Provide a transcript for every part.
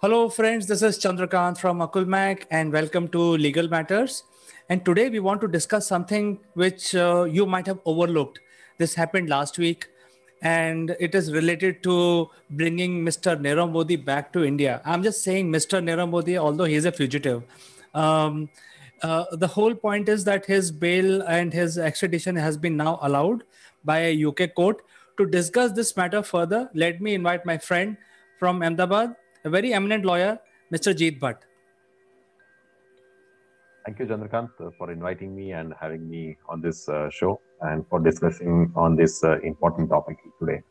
Hello, friends. This is Chandrakant from Akulmac, and welcome to Legal Matters. And today we want to discuss something which you might have overlooked. This happened last week, and it is related to bringing Mr. Nirav Modi back to India. I'm just saying Mr. Nirav Modi, although he is a fugitive. Um, the whole point is that his bail and his extradition has been now allowed by a UK court. To discuss this matter further, let me invite my friend from Ahmedabad, a very eminent lawyer, Mr. Jeet Bhatt. Thank you, Chandrakant, for inviting me and having me on this show and for discussing on this important topic today.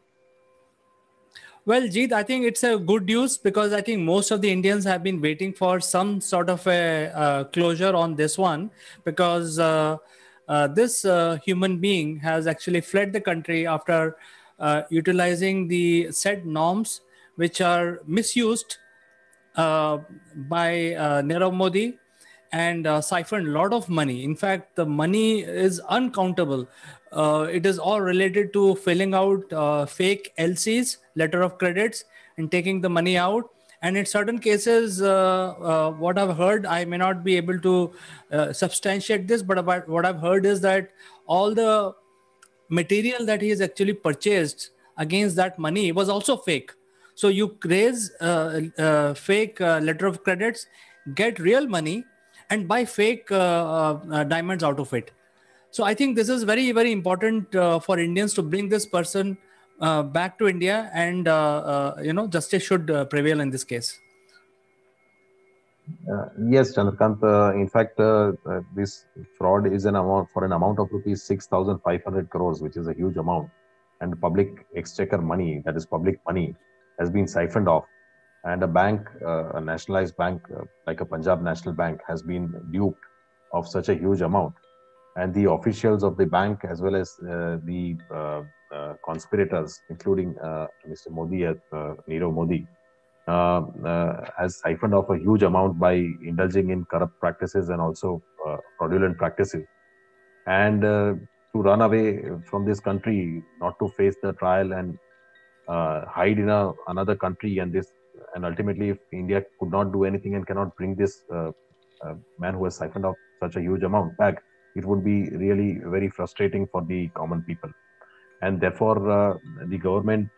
Well, Jeet, I think it's a good news because I think most of the Indians have been waiting for some sort of a closure on this one because this human being has actually fled the country after utilizing the said norms which are misused uh, by Nirav Modi and siphoned a lot of money. In fact, the money is uncountable. It is all related to filling out fake LCs, letter of credits, and taking the money out. And in certain cases, what I've heard, I may not be able to substantiate this, but about what I've heard is that all the material that he has actually purchased against that money was also fake. So you raise fake letter of credits, get real money, and buy fake diamonds out of it. So I think this is very, very important for Indians to bring this person back to India, and justice should prevail in this case. Yes, Chandrakant. In fact, this fraud is an amount for an amount of rupees 6,500 crores, which is a huge amount, and public exchequer money, that is public money, has been siphoned off. And a bank, a nationalized bank like a Punjab National Bank, has been duped of such a huge amount. And the officials of the bank, as well as the conspirators, including Mr. Modi, Nirav Modi, has siphoned off a huge amount by indulging in corrupt practices and also fraudulent practices. And to run away from this country, not to face the trial and hide in another country, and ultimately, if India could not do anything and cannot bring this man who has siphoned off such a huge amount back, it would be really very frustrating for the common people. And therefore, the government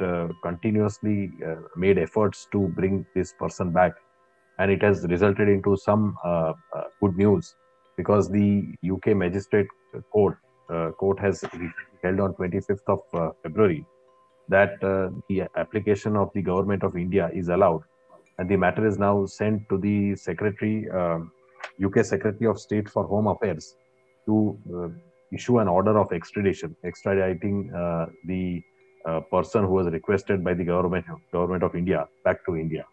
continuously made efforts to bring this person back, and it has resulted into some good news because the UK Magistrate Court has recently held on 25th of February that the application of the government of India is allowed, and the matter is now sent to the UK Secretary of State for Home Affairs to issue an order of extradition, extraditing the person who was requested by the government of India back to India.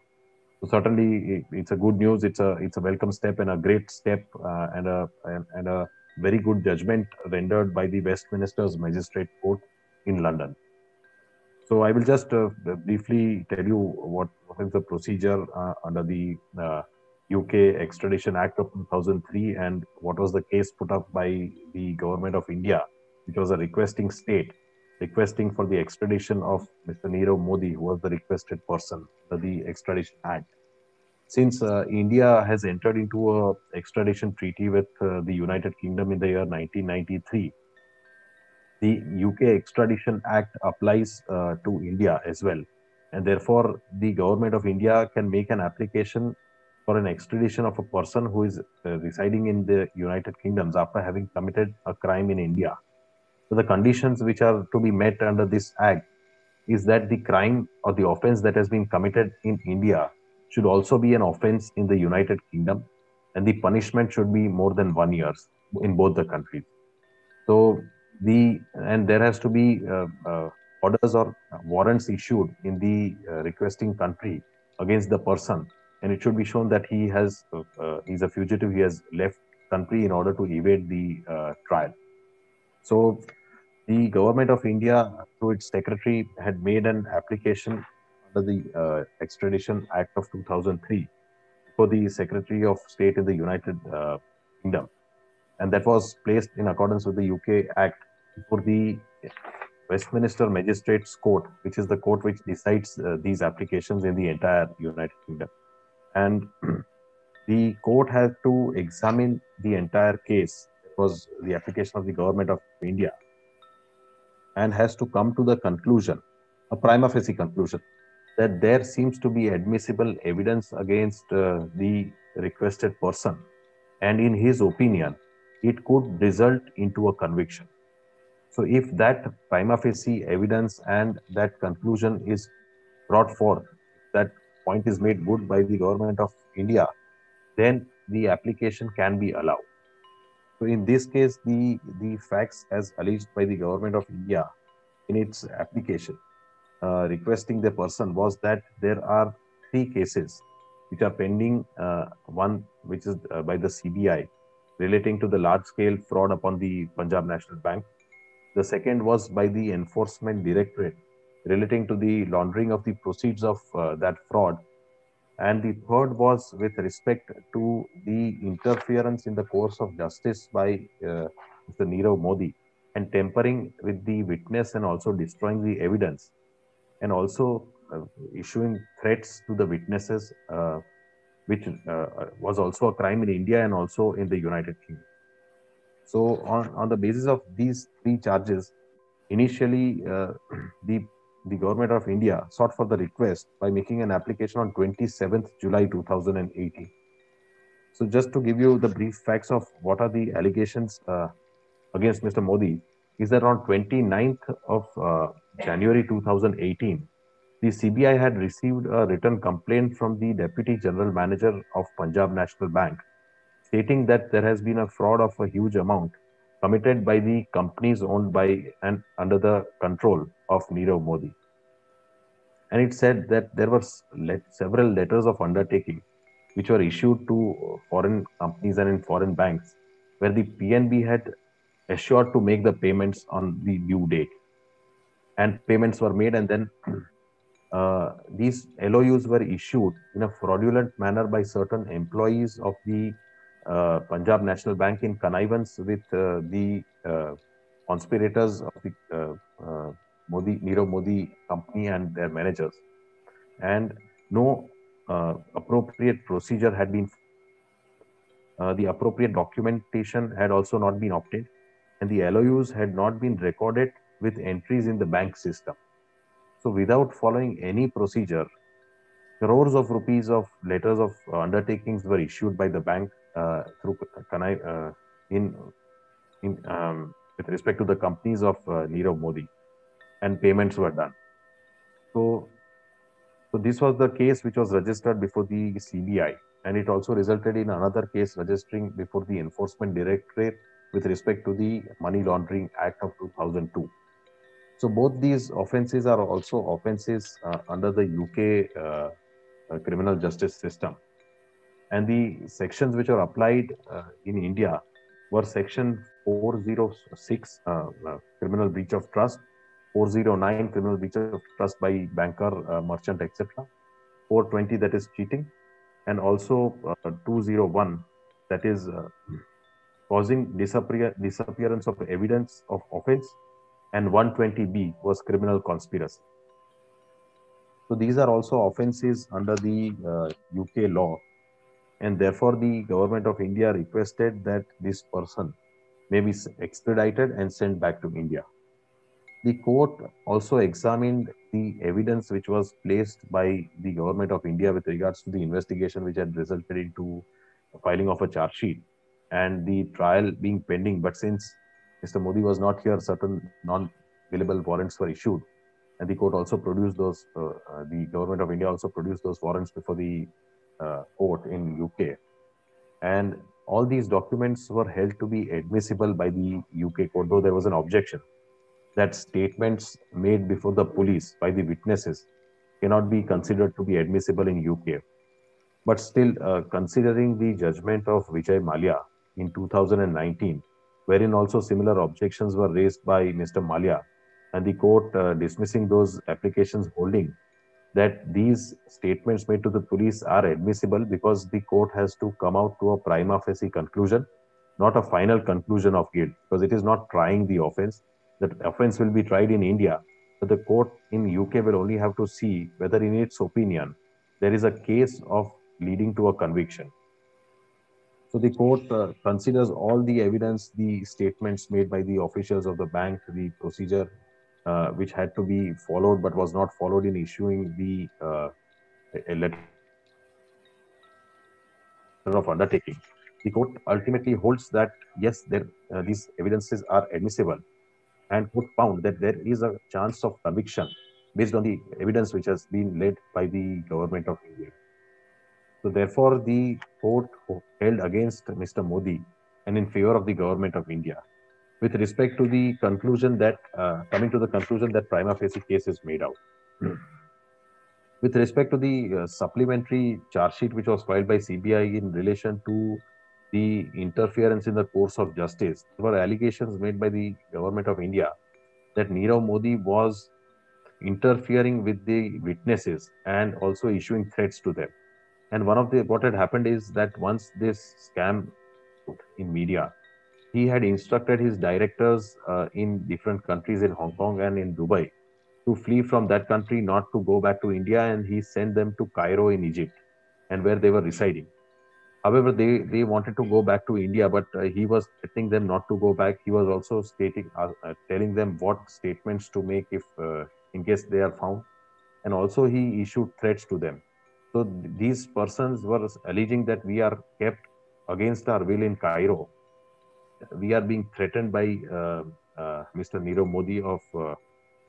So certainly, it's a good news. It's a welcome step and a great step, and a very good judgment rendered by the Westminster's Magistrate Court in London. So I will just briefly tell you what is the procedure under the UK Extradition Act of 2003, and what was the case put up by the government of India, which was a requesting state, requesting for the extradition of Mr. Nirav Modi, who was the requested person under the Extradition Act. Since India has entered into a extradition treaty with the United Kingdom in the year 1993, the UK Extradition Act applies to India as well. And therefore, the government of India can make an application for an extradition of a person who is residing in the United Kingdoms after having committed a crime in India. So, the conditions which are to be met under this act is that the crime or the offense that has been committed in India should also be an offense in the United Kingdom, and the punishment should be more than 1 year in both the countries. So there has to be orders or warrants issued in the requesting country against the person, and it should be shown that he's a fugitive. He has left country in order to evade the trial. So the government of India, through its secretary, had made an application under the Extradition Act of 2003 for the Secretary of State in the United Kingdom, and that was placed in accordance with the UK Act for the Westminster Magistrates Court, which is the court which decides these applications in the entire United Kingdom. And the court had to examine the entire case. It was the application of the government of India, and has to come to the conclusion, a prima facie conclusion, that there seems to be admissible evidence against the requested person. And in his opinion, it could result into a conviction. So if that prima facie evidence and that conclusion is brought forth, that point is made good by the government of India, then the application can be allowed. So in this case, the facts as alleged by the government of India in its application requesting the person was that there are three cases which are pending. One which is by the CBI relating to the large scale fraud upon the Punjab National Bank. The second was by the Enforcement Directorate relating to the laundering of the proceeds of that fraud. And the third was with respect to the interference in the course of justice by Mr. Nirav Modi and tampering with the witness and also destroying the evidence and also issuing threats to the witnesses, which was also a crime in India and also in the United Kingdom. So, on the basis of these three charges, initially the the government of India sought for the request by making an application on 27th July 2018. So, just to give you the brief facts of what are the allegations against Mr. Modi, is that on 29th of January 2018, the CBI had received a written complaint from the Deputy General Manager of Punjab National Bank stating that there has been a fraud of a huge amount committed by the companies owned by and under the control of Nirav Modi. And it said that there were several letters of undertaking which were issued to foreign companies and in foreign banks, where the PNB had assured to make the payments on the due date. And payments were made, and then these LOUs were issued in a fraudulent manner by certain employees of the Punjab National Bank in connivance with the conspirators of the Nirav Modi company and their managers. And no appropriate procedure had been followed. The appropriate documentation had also not been obtained, and the LOUs had not been recorded with entries in the bank system. So, without following any procedure, crores of rupees of letters of undertakings were issued by the bank through in with respect to the companies of Nirav Modi, and payments were done. So, so this was the case which was registered before the CBI, and it also resulted in another case registering before the Enforcement Directorate with respect to the Money Laundering Act of 2002. So both these offences are also offences under the UK criminal justice system. And the sections which are applied in India were section 406 criminal breach of trust, 409 criminal breach of trust by banker, merchant, etc., 420 that is cheating, and also 201 that is causing disappearance of evidence of offense, and 120B was criminal conspiracy. So these are also offences under the UK law, and therefore the government of India requested that this person may be extradited and sent back to India. The court also examined the evidence which was placed by the government of India with regards to the investigation which had resulted into filing of a charge sheet and the trial being pending. But since Mr. Modi was not here, certain non-available warrants were issued, and the court also produced those. The government of India also produced those warrants before the court in UK, and all these documents were held to be admissible by the UK court, though there was an objection that statements made before the police by the witnesses cannot be considered to be admissible in UK. But still, considering the judgment of Vijay Mallya in 2019, wherein also similar objections were raised by Mr. Mallya, and the court dismissing those applications, holding that these statements made to the police are admissible because the court has to come out to a prima facie conclusion, not a final conclusion of guilt, because it is not trying the offense. The offense will be tried in India, but the court in UK will only have to see whether, in its opinion, there is a case of leading to a conviction. So the court considers all the evidence, the statements made by the officials of the bank, the procedure which had to be followed but was not followed in issuing the a letter of undertaking. The court ultimately holds that yes, these evidences are admissible, and court found that there is a chance of conviction based on the evidence which has been led by the government of India. So therefore, the court held against Mr. Modi and in favor of the government of India with respect to the conclusion that coming to the conclusion that prima facie case is made out. With respect to the supplementary charge sheet which was filed by CBI in relation to the interference in the course of justice, there were allegations made by the government of India that Nirav Modi was interfering with the witnesses and also issuing threats to them. And one of the what had happened is that once this scam in media, he had instructed his directors in different countries in Hong Kong and in Dubai to flee from that country, not to go back to India, and he sent them to Cairo in Egypt and where they were residing. However, they wanted to go back to India, but he was threatening them not to go back. He was also telling them what statements to make if in case they are found, and also he issued threats to them. So these persons were alleging that we are kept against our will in Cairo. We are being threatened by Mr. Nirav Modi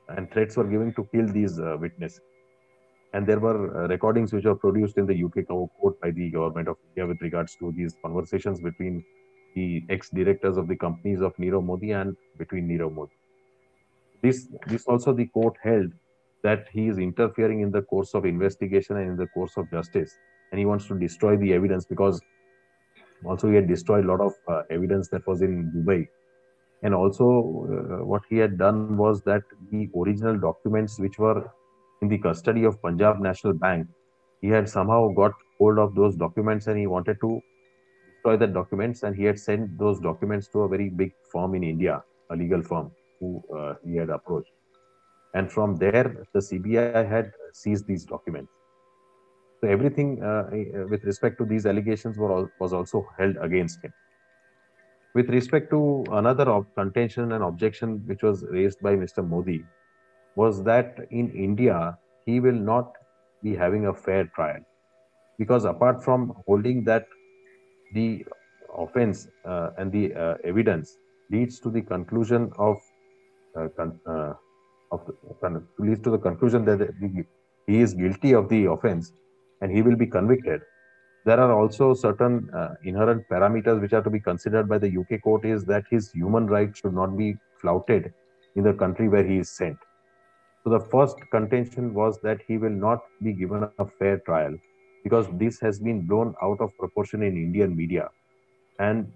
and threats were given to kill these witnesses. And there were recordings which were produced in the UK court by the government of India with regards to these conversations between the ex-directors of the companies of Nirav Modi and between Nirav Modi. This also the court held that he is interfering in the course of investigation and in the course of justice, and he wants to destroy the evidence because also he had destroyed a lot of evidence that was in Dubai. And also what he had done was that the original documents which were in the custody of Punjab National Bank, he had somehow got hold of those documents and he wanted to destroy the documents, and he had sent those documents to a very big firm in India, a legal firm who he had approached. And from there, the CBI had seized these documents. So everything with respect to these allegations was also held against him. With respect to another contention and objection which was raised by Mr. Modi was that in India, he will not be having a fair trial because apart from holding that the offense and the evidence leads to the conclusion leads to the conclusion that he is guilty of the offense and he will be convicted. There are also certain inherent parameters which are to be considered by the UK court is that his human rights should not be flouted in the country where he is sent. So the first contention was that he will not be given a fair trial because this has been blown out of proportion in Indian media, and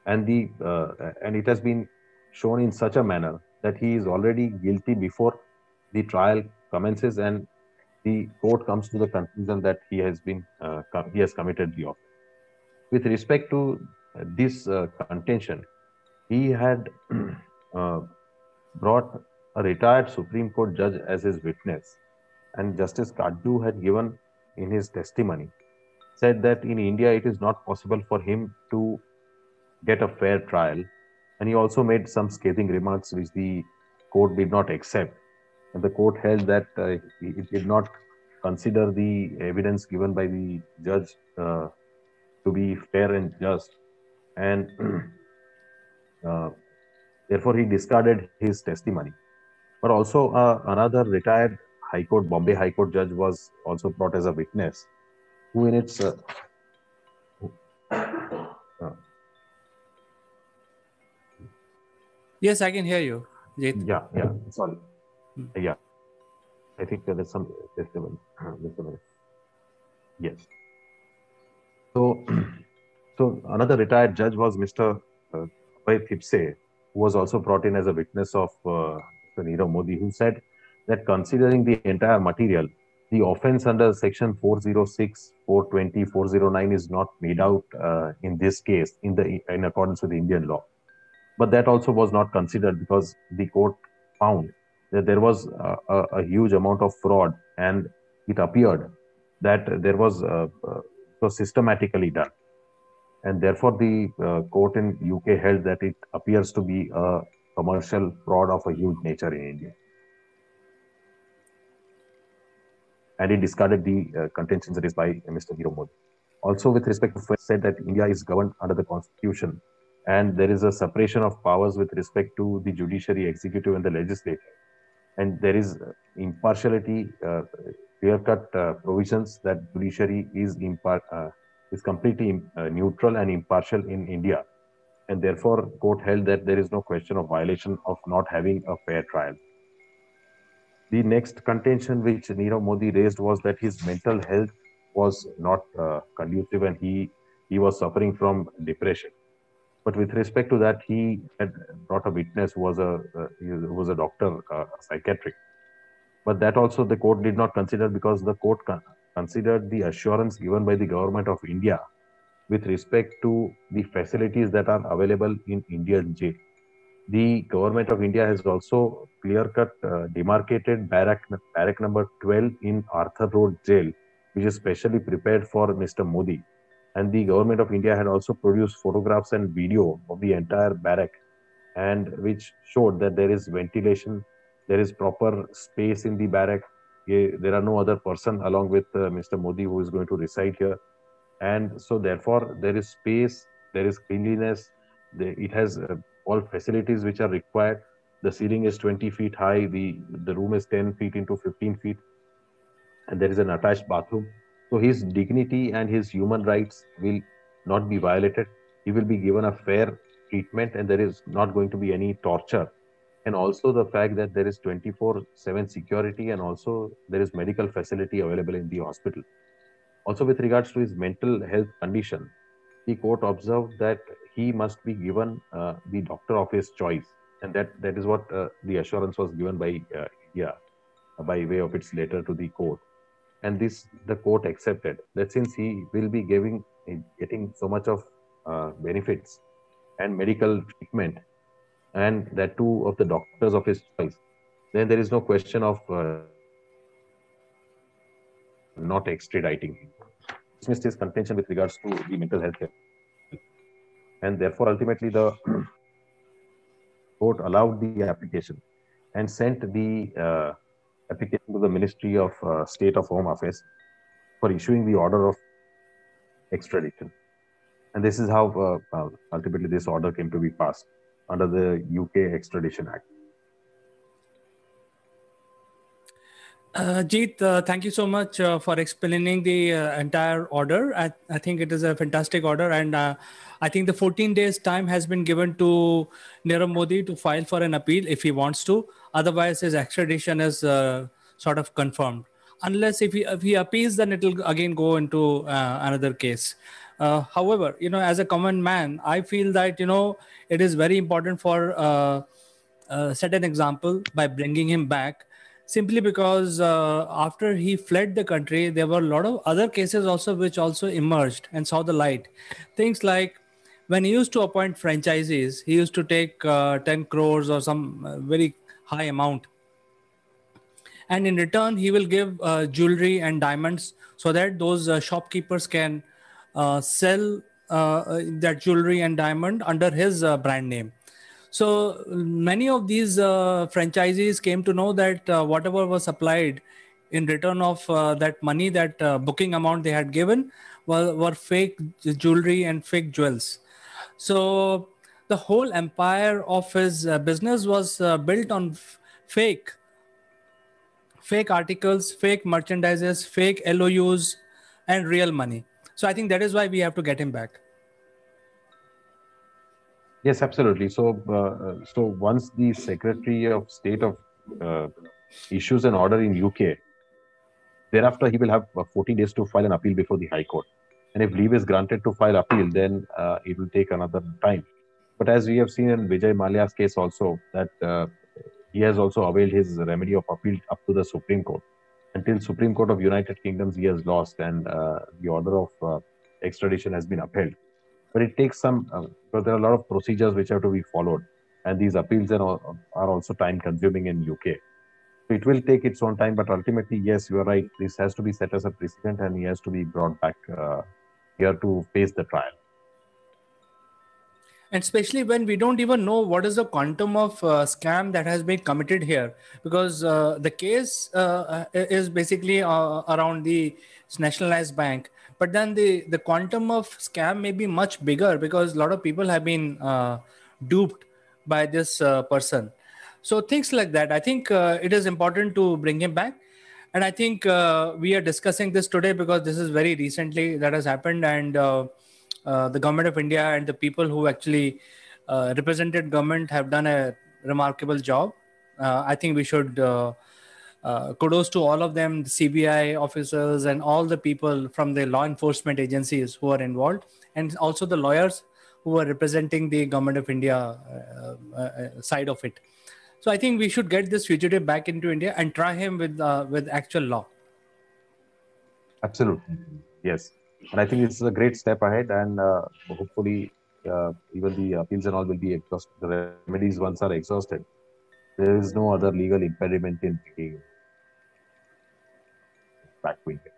and it has been shown in such a manner that he is already guilty before the trial commences, and the court comes to the conclusion that he has committed the offense. With respect to this contention, he had brought a retired Supreme Court judge as his witness, and Justice Kadju had given in his testimony said that in India it is not possible for him to get a fair trial, and he also made some scathing remarks which the court did not accept, and the court held that it did not consider the evidence given by the judge to be fair and just, and therefore he discarded his testimony. But also another retired High Court, Bombay High Court judge was also brought as a witness, who in its Yes, I can hear you, Jeet. yeah, sorry. Yeah, I think there's some disturbance. Yes. So, so another retired judge was Mr. Abhay Thipse, who was also brought in as a witness of Mr. Nirav Modi, who said that considering the entire material, the offense under section 406, 420, 409 is not made out in this case in accordance with Indian law. But that also was not considered because the court found that there was a huge amount of fraud, and it appeared that there was systematically done, and therefore the court in UK held that it appears to be a commercial fraud of a huge nature in India, and it discarded the contentions raised by Mr. Nirav Modi. Also, with respect to said that India is governed under the constitution, and there is a separation of powers with respect to the judiciary, executive, and the legislature, and there is impartiality, clear-cut provisions that judiciary is completely neutral and impartial in India, and therefore court held that there is no question of violation of not having a fair trial. The next contention which Nirav Modi raised was that his mental health was not conducive, and he was suffering from depression. But with respect to that, he had brought a witness who was a doctor, a psychiatric. But that also the court did not consider, because the court considered the assurance given by the government of India with respect to the facilities that are available in Indian jail. The government of India has also clear-cut demarcated barrack number 12 in Arthur Road Jail, which is specially prepared for Mr. Modi. And the government of India had also produced photographs and video of the entire barrack, and which showed that there is ventilation, there is proper space in the barrack. There are no other person along with Mr. Modi who is going to reside here, and so therefore there is space, there is cleanliness, it has all facilities which are required. The ceiling is 20 feet high, the room is 10 feet into 15 feet, and there is an attached bathroom. So his dignity and his human rights will not be violated. He will be given a fair treatment, and there is not going to be any torture. And also the fact that there is 24/7 security, and also there is medical facility available in the hospital. Also, with regards to his mental health condition, the court observed that he must be given the doctor of his choice, and that is what the assurance was given by India by way of its letter to the court. And this the court accepted, that since he will be getting so much of benefits and medical treatment, and that too of the doctors of his choice, then there is no question of not extraditing him. Dismissed his contention with regards to the mental health care. And therefore, ultimately, the court allowed the application and sent the application to the Ministry of State of Home Affairs for issuing the order of extradition. And this is how ultimately this order came to be passed under the UK Extradition Act. Jeet, thank you so much for explaining the entire order. I think it is a fantastic order, and I think the 14 days time has been given to Nirav Modi to file for an appeal if he wants to. Otherwise, his extradition is sort of confirmed. Unless if he appeals, then it will again go into another case. However, as a common man, I feel that it is very important for set an example by bringing him back, simply because after he fled the country, there were a lot of other cases also which also emerged and saw the light. Things like when he used to appoint franchisees, he used to take 10 crores or some very high amount, and in return he will give jewelry and diamonds so that those shopkeepers can sell that jewelry and diamond under his brand name. So many of these franchisees came to know that whatever was supplied in return of that money, that booking amount they had given, were fake jewelry and fake jewels. So the whole empire of his business was built on fake articles, fake merchandises, fake LOUs, and real money. So I think that is why we have to get him back. Yes, absolutely. So once the Secretary of State of issues an order in UK, thereafter he will have 14 days to file an appeal before the High Court. And if leave is granted to file appeal, then it will take another time. But as we have seen in Vijay Mallya's case also, that he has also availed his remedy of appeal up to the Supreme Court. Until Supreme Court of United Kingdoms, he has lost, and the order of extradition has been upheld. But it takes some, because there are a lot of procedures which have to be followed, and these appeals are also time consuming in UK. It will take its own time, but ultimately, yes, you are right. This has to be set as a precedent, and he has to be brought back here to face the trial. And especially when we don't even know what is the quantum of scam that has been committed here, because the case is basically around the nationalized bank, but then the quantum of scam may be much bigger because a lot of people have been duped by this person. So things like that, I think it is important to bring him back. And I think we are discussing this today because this is very recently that has happened. And the government of India and the people who actually represented government have done a remarkable job. I think we should kudos to all of them, the CBI officers and all the people from the law enforcement agencies who are involved, and also the lawyers who are representing the government of India side of it. So I think we should get this fugitive back into India and try him with actual law. Absolutely, yes. And I think this is a great step ahead, and hopefully, even the appeals and all will be exhausted. The remedies once are exhausted, there is no other legal impediment in bringing back to India.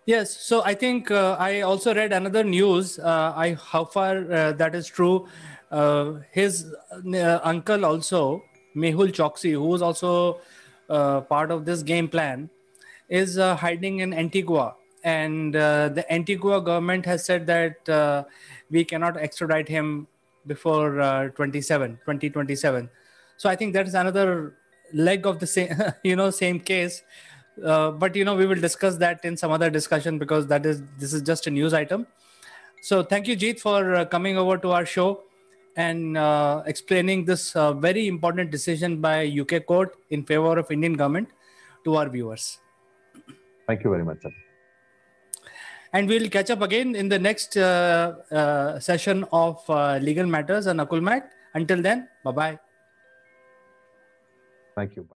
Yes, so I think I also read another news. How far that is true. His uncle also, Mehul Choksi, who is also part of this game plan, is hiding in Antigua, and the Antigua government has said that we cannot extradite him before 2027. So I think that is another leg of the same, same case. But we will discuss that in some other discussion because this is just a news item. So thank you, Jeet, for coming over to our show and explaining this very important decision by UK court in favor of Indian government to our viewers. Thank you very much, sir. And we'll catch up again in the next session of Legal Matters and Akulmat. Until then, bye-bye. Thank you.